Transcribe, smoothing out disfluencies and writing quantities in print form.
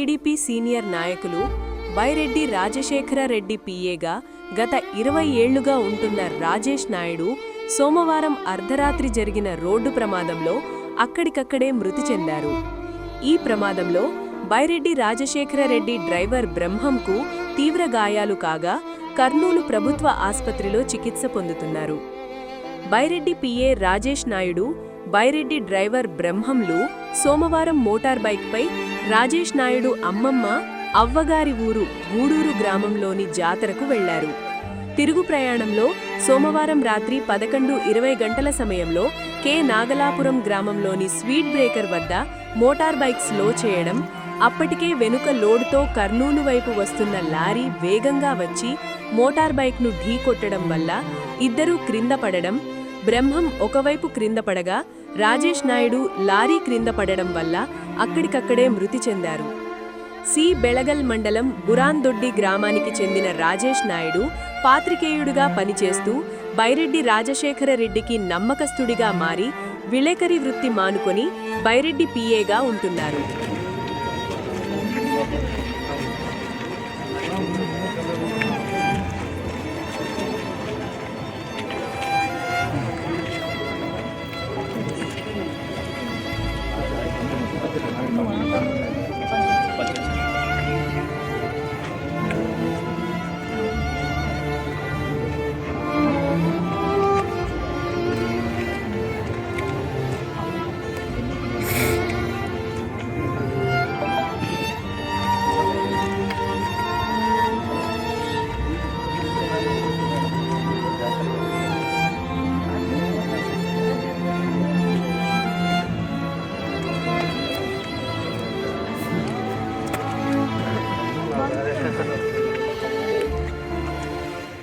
TDP senior నాయకులు బైరెడ్డి రాజశేఖర రెడ్డి పిఏగా గత 20 ఏళ్లుగా ఉంటున్న రాజేష్ నాయుడు సోమవారం అర్ధరాత్రి జరిగిన రోడ్డు ప్రమాదంలో అక్కడికక్కడే మృతి చెందారు. ఈ ప్రమాదంలో బైరెడ్డి రాజశేఖర రెడ్డి డ్రైవర్ బ్రహ్మంకు తీవ్ర గాయాలు కాగా కర్నూలు ప్రభుత్వ ఆస్పత్రిలో చికిత్స పొందుతున్నారు. బైరెడ్డి పిఏ రాజేష్ నాయుడు, బైరెడ్డి డ్రైవర్ బ్రహ్మంలు సోమవారం మోటార్ బైక్పై రాజేష్ నాయుడు అమ్మమ్మ అవ్వగారి ఊరు గూడూరు గ్రామంలోని జాతరకు వెళ్లారు. తిరుగు ప్రయాణంలో సోమవారం రాత్రి 11:20 గంటల సమయంలో కె నాగలాపురం గ్రామంలోని స్వీట్ బ్రేకర్ వద్ద మోటార్ బైక్ స్లో చేయడం, అప్పటికే వెనుక లోడ్తో కర్నూలు వైపు వస్తున్న లారీ వేగంగా వచ్చి మోటార్ బైక్ను ఢీకొట్టడం వల్ల ఇద్దరూ క్రింద పడడం, బ్రహ్మం ఒకవైపు క్రింద పడగా రాజేష్ నాయుడు లారీ క్రింద పడడం వల్ల అక్కడికక్కడే మృతి చెందారు. సి బెళగల్ మండలం బురాందొడ్డి గ్రామానికి చెందిన రాజేష్ నాయుడు పాత్రికేయుడిగా పనిచేస్తూ బైరెడ్డి రాజశేఖర రెడ్డికి నమ్మకస్తుడిగా మారి విలేకరి వృత్తి మానుకొని బైరెడ్డి పిఏగా ఉంటున్నారు.